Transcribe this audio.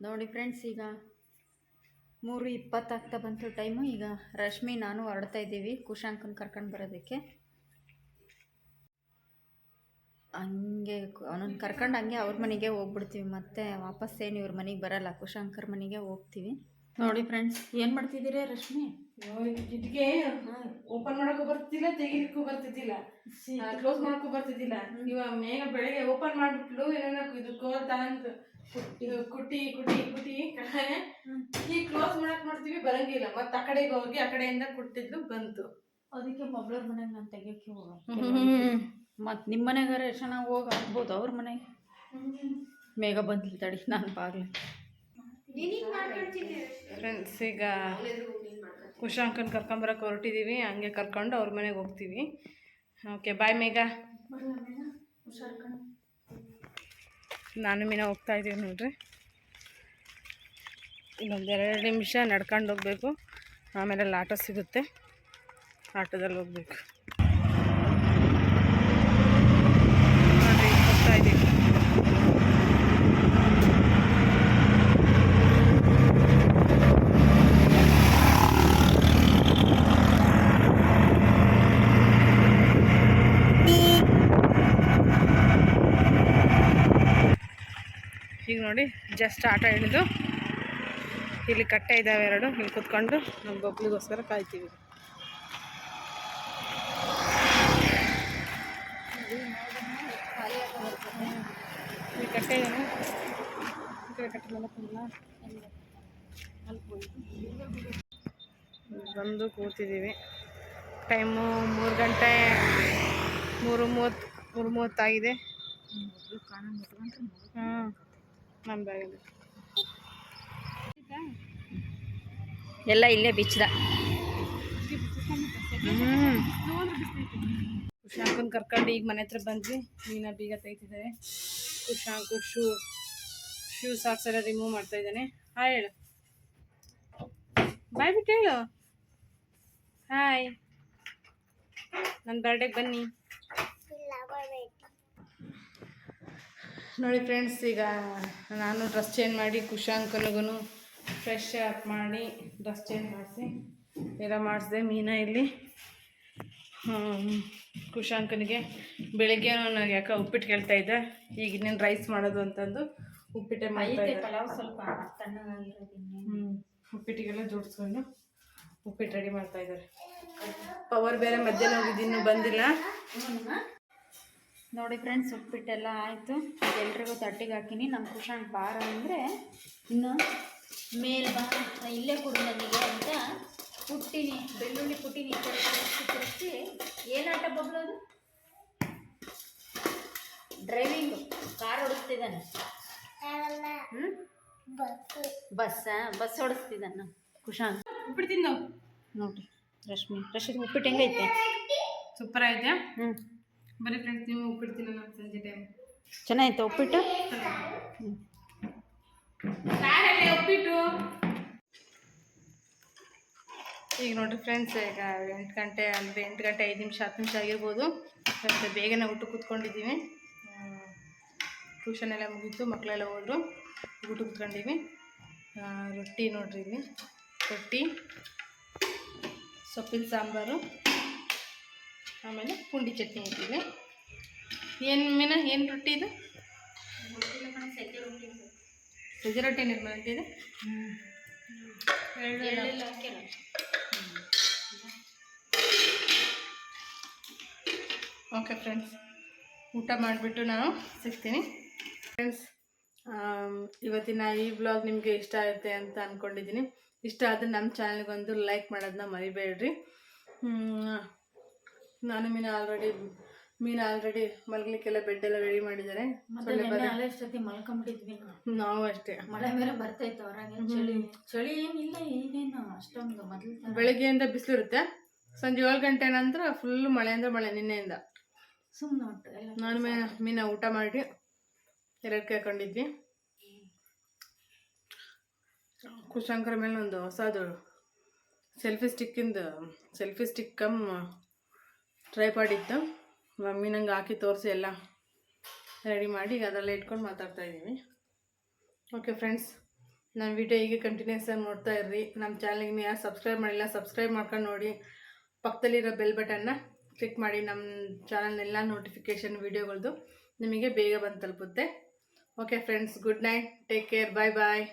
ನೋಡಿ ಫ್ರೆಂಡ್ಸ್, ಈಗ 3:20 ಆಗ್ತಾ ಬಂತು ಟೈಮು. ಈಗ ರಶ್ಮಿ ನಾನು ಹೊರಡ್ತಾ ಇದ್ದೀವಿ ಕುಶಾಂಕನ ಕರ್ಕೊಂಡು ಬರೋದಕ್ಕೆ. ಹಂಗೆ ಅವನನ್ನು ಕರ್ಕೊಂಡು ಹಂಗೆ ಅವ್ರ ಮನೆಗೆ ಹೋಗ್ಬಿಡ್ತೀವಿ. ಮತ್ತೆ ವಾಪಸ್ ಏನು ಇವ್ರ ಮನೆಗೆ ಬರಲ್ಲ, ಕುಶಾಂಕರ ಮನೆಗೆ ಹೋಗ್ತೀವಿ. ನೋಡಿ ಫ್ರೆಂಡ್ಸ್, ಏನು ಮಾಡ್ತಿದ್ದೀರಿ ರಶ್ಮಿ? ಇದಕ್ಕೆ ಓಪನ್ ಮಾಡಕ್ಕೂ ಬರ್ತಿದ್ದಿಲ್ಲ, ತೆಗಿಲಿಕ್ಕೂ ಬರ್ತಿದ್ದಿಲ್ಲ, ಕ್ಲೋಸ್ ಮಾಡಕ್ಕೂ ಬರ್ತಿದ್ದಿಲ್ಲ. ಇವಾಗ ಮೇಘ ಬೆಳಗ್ಗೆ ಓಪನ್ ಮಾಡ್ಬಿಟ್ಲು, ಏನೋ ಇದು ಕೋಲ್ ತಗೊಂಡು ಕುಟ್ಟಿ ಕುಟ್ಟಿ ಕುಟ್ಟಿ ಈ ಕ್ಲೋಸ್ ಮಾಡಕ್ ನೋಡ್ತೀವಿ, ಬರಂಗಿಲ್ಲ. ಮತ್ತೆ ಆ ಕಡೆಗೆ ಹೋಗಿ ಆ ಕಡೆಯಿಂದ ಕುಟ್ಟಿದ್ಲು, ಬಂತು. ಅದಕ್ಕೆ ಮೊಬ್ಳವ್ರ ಮನೆಗೆ ನಾನು ತೆಗಿಯೋಕ್ಕೆ ಹೋಗ. ಮತ್ತು ನಿಮ್ಮ ಮನೆಗಾರ ಎಷ್ಟು ಚೆನ್ನಾಗಿ ಹೋಗಿ ಆಗ್ಬೋದು. ಅವ್ರ ಮನೆಗೆ ಮೇಘ ಬಂದಿಲ್ಲ ತಡಿ, ನಾನು ಬಾಗ್ಲಿ. ಫ್ರೆಂಡ್ಸ್, ಈಗ ಕುಶಾಂಕನ್ ಕರ್ಕೊಂಬರಕ್ಕೆ ಹೊರಟಿದ್ದೀವಿ. ಹಂಗೆ ಕರ್ಕೊಂಡು ಅವ್ರ ಮನೆಗೆ ಹೋಗ್ತೀವಿ. ಓಕೆ, ಬಾಯ್ ಮೇಘ. ನಾನು ಮೀನಾ ಹೋಗ್ತಾ ಇದ್ದೀವಿ ನೋಡ್ರಿ. ಇನ್ನೊಂದೆರಡು ನಿಮಿಷ ನಡ್ಕೊಂಡು ಹೋಗಬೇಕು, ಆಮೇಲೆ ಅಲ್ಲಿ ಆಟೋ ಸಿಗುತ್ತೆ, ಆಟೋದಲ್ಲಿ ಹೋಗ್ಬೇಕು. ನೋಡ್ರಿ, ಹೋಗ್ತಾ ಇದ್ದೀವಿ. ಈಗ ನೋಡಿ, ಜಸ್ಟ್ ಆಟೋ ಹಿಡಿದು ಇಲ್ಲಿ ಕಟ್ಟೆ ಇದ್ದಾವೆ ಎರಡು, ಇಲ್ಲಿ ಕುತ್ಕೊಂಡು ನಮ್ಮ ಬಬ್ಲಿಗೋಸ್ಕರ ಕಾಯ್ತೀವಿ. ಈ ಕಟ್ಟೆ ಇದ್ದಾನೆ, ಈ ಕಡೆ ಕಟ್ಟೆ ಬಂದು ಕೂತಿದ್ದೀವಿ. ಟೈಮು 3 ಗಂಟೆ 3:30 ಆಗಿದೆ. ಹಾಂ, ನಮ್ಮ ಬ್ಯಾಗಲ್ಲಿ ಎಲ್ಲ ಇಲ್ಲೇ ಬಿಚ್ಚದ. ಕುಶಾಂಕನ್ ಕರ್ಕೊಂಡು ಈಗ ಮನೆ ಹತ್ರ ಬಂದ್ವಿ. ಮೀನಾ ಬೀಗ ತೆಗಿತಿದ್ದಾರೆ. ಕುಶಾಂಕು ಶೂ ಸಾಕ್ಸ್ ಎಲ್ಲ ರಿಮೂವ್ ಮಾಡ್ತಾ ಇದ್ದಾನೆ. ಹಾಯ್ ಹೇಳು, ಬಾಯ್ ಬಿಟ್ಟು ಹೇಳು. ಹಾಯ್, ನನ್ನ ಬರ್ಡೇಗೆ ಬನ್ನಿ. ನೋಡಿ ಫ್ರೆಂಡ್ಸ್, ಈಗ ನಾನು ಡ್ರೆಸ್ ಚೇಂಜ್ ಮಾಡಿ ಕುಶಾಂಕನಿಗೂ ಫ್ರೆಶ್ ಅಪ್ ಮಾಡಿ ಡ್ರೆಸ್ ಚೇಂಜ್ ಮಾಡಿಸಿ ಎಲ್ಲ ಮಾಡಿಸಿದೆ. ಮೀನಾ ಇಲ್ಲಿ ಕುಶಾಂಕನಿಗೆ ಬೆಳಗ್ಗೆ ನನಗೆ ಯಾಕೆ ಉಪ್ಪಿಟ್ಟು ಕೇಳ್ತಾ ಇದ್ದೆ. ಈಗ ಇನ್ನೇನು ರೈಸ್ ಮಾಡೋದು ಅಂತಂದು ಉಪ್ಪಿಟ್ಟೆ ಮಾಡ್ತಾ ಇದ್ದೆ. ಪಲಾವ್ ಸ್ವಲ್ಪ ತಣ್ಣಗಾಗಿರೋದು, ಉಪ್ಪಿಟ್ಟಿಗೆಲ್ಲ ಜೋಡಿಸ್ಕೊಂಡು ಉಪ್ಪಿಟ್ಟು ರೆಡಿ ಮಾಡ್ತಾ ಇದ್ದಾರೆ. ಪವರ್ ಬೇರೆ ಮಧ್ಯಾಹ್ನ ಹೋಗಿದ್ದು ಇನ್ನೂ ಬಂದಿಲ್ಲ. ನೋಡಿ ಫ್ರೆಂಡ್ಸ್, ಉಪ್ಪಿಟ್ಟೆಲ್ಲ ಆಯಿತು. ಎಲ್ರಿಗೂ ತಟ್ಟಿಗೆ ಹಾಕಿನಿ. ನಮ್ಮ ಕುಶಾಂಕ್ ಬಾರ ಅಂದರೆ ಇನ್ನು ಮೇಲ್ ಬಾ, ಇಲ್ಲೇ ಕೊಡು ನನಗೆ ಅಂತ ಪುಟ್ಟಿನಿ, ಬೆಳ್ಳುಳ್ಳಿ ಪುಟ್ಟಿನಿ ತಿರುಗಿಸಿ. ಏನಾಟ ಬಬ್ಲೋದು? ಡ್ರೈವಿಂಗು, ಕಾರ್ ಓಡಿಸ್ತಿದ್ದಾನೆ. ಬಸ್ ಓಡಿಸ್ತಿದ್ದಾನೆ ಕುಶಾಂಕ್. ಉಪ್ಪಿಟ್ಟು ತಿಂದು ನೋಡಿರಿ ರಶ್ಮಿ ಉಪ್ಪಿಟ್ಟು ಹೆಂಗೈತೆ? ಸೂಪರ್ ಐತೆ. ಬರೀ ಫ್ರೆಂಡ್ಸ್, ನೀವು ಉಪ್ಪಿಟ್ಟು ತಿನ್ನೋಣ ಸಂಜೆ ಟೈಮ್. ಚೆನ್ನಾಗಿತ್ತು ಉಪ್ಪಿಟ್ಟು. ಉಪ್ಪಿಟ್ಟು ಈಗ ನೋಡಿರಿ ಫ್ರೆಂಡ್ಸ್, ಈಗ 8 ಗಂಟೆ ಅಂದರೆ 8 ಗಂಟೆ 5 ನಿಮಿಷ 10 ನಿಮಿಷ ಆಗಿರ್ಬೋದು. ಮತ್ತು ಬೇಗನೆ ಊಟ ಕೂತ್ಕೊಂಡಿದ್ದೀವಿ. ಟ್ಯೂಷನ್ ಎಲ್ಲ ಮುಗೀತು, ಮಕ್ಕಳೆಲ್ಲ ಹೋದರು, ಊಟ ಕೂತ್ಕೊಂಡಿವಿ. ರೊಟ್ಟಿ ನೋಡ್ರಿ, ಇಲ್ಲಿ ರೊಟ್ಟಿ, ಸೊಪ್ಪಿನ ಸಾಂಬಾರು, ಆಮೇಲೆ ಪುಂಡಿ ಚಟ್ನಿ ಇಟ್ಟಿವಿ. ಏನು ಮೀನಾ, ಏನು ರೊಟ್ಟಿ ಇದು? ಸಜ್ಜೆ ರೊಟ್ಟಿ ನಿರ್ಮಾಣ ಅಂತಿದೆ. ಓಕೆ ಫ್ರೆಂಡ್ಸ್, ಊಟ ಮಾಡಿಬಿಟ್ಟು ನಾನು ಸಿಗ್ತೀನಿ. ಫ್ರೆಂಡ್ಸ್, ಇವತ್ತಿನ ಈ ವ್ಲಾಗ್ ನಿಮಗೆ ಇಷ್ಟ ಆಗುತ್ತೆ ಅಂತ ಅಂದ್ಕೊಂಡಿದ್ದೀನಿ. ಇಷ್ಟ ಆದರೆ ನಮ್ಮ ಚಾನಲ್ಗೊಂದು ಲೈಕ್ ಮಾಡೋದನ್ನ ಮರಿಬೇಡ್ರಿ. ನಾನು ಮೀನಾ ಆಲ್ರೆಡಿ ಮಲಗಲಿಕ್ಕೆಲ್ಲ ಬೆಡ್ ಎಲ್ಲ ರೆಡಿ ಮಾಡಿದ್ದಾರೆ. ಮಲ್ಕೊಂಡ್ಬಿಟ್ಟಿದ್ವಿ ನಾವು ಅಷ್ಟೇ. ಮಳೆ ಬೇರೆ ಬರ್ತೈತೆ ಹೊರಗೆ. ಚಳಿ ಏನಿಲ್ಲ, ಏನೇನು ಅಷ್ಟೊಂದು ಮೊದಲು ಬೆಳಗ್ಗೆಯಿಂದ ಬಿಸಿಲು ಇರುತ್ತೆ. ಸಂಜೆ 7 ಗಂಟೆ ನಂತರ ಫುಲ್ ಮಳೆ ಅಂದರೆ ಮಳೆ. ನಿನ್ನೆಯಿಂದ ಸುಮ್ಮನೆ ಉಂಟು. ನಾನು ಮೀನಾ ಊಟ ಮಾಡಿ 2 ಕಾಯ್ಕೊಂಡಿದ್ವಿ. ಕುಶಾಂಕರ ಮೇಲೆ ಒಂದು ಹೊಸದು ಸೆಲ್ಫಿ ಸ್ಟಿಕ್ ಕಮ್ ಟ್ರೈಪಾಡ್ ಇತ್ತು. ಮಮ್ಮಿ ನಂಗೆ ಹಾಕಿ ತೋರಿಸಿ ಎಲ್ಲ ರೆಡಿ ಮಾಡಿ ಅದೆಲ್ಲ ಇಟ್ಕೊಂಡು ಮಾತಾಡ್ತಾ ಇದ್ದೀವಿ. ಓಕೆ ಫ್ರೆಂಡ್ಸ್, ನನ್ನ ವಿಡಿಯೋ ಹೀಗೆ ಕಂಟಿನ್ಯೂಸ್ ಆಗಿ ನೋಡ್ತಾ ಇರ್ರಿ. ನಮ್ಮ ಚಾನಲ್ಗೆ ಯಾರು ಸಬ್ಸ್ಕ್ರೈಬ್ ಮಾಡಿಲ್ಲ ಸಬ್ಸ್ಕ್ರೈಬ್ ಮಾಡ್ಕೊಂಡು ನೋಡಿ. ಪಕ್ಕದಲ್ಲಿರೋ ಬೆಲ್ ಬಟನ್ನ ಕ್ಲಿಕ್ ಮಾಡಿ. ನಮ್ಮ ಚಾನಲ್ನೆಲ್ಲ ನೋಟಿಫಿಕೇಷನ್ ವೀಡಿಯೋಗಳದ್ದು ನಿಮಗೆ ಬೇಗ ಬಂದು ತಲುಪುತ್ತೆ. Okay friends, good night, take care, bye ಬಾಯ್.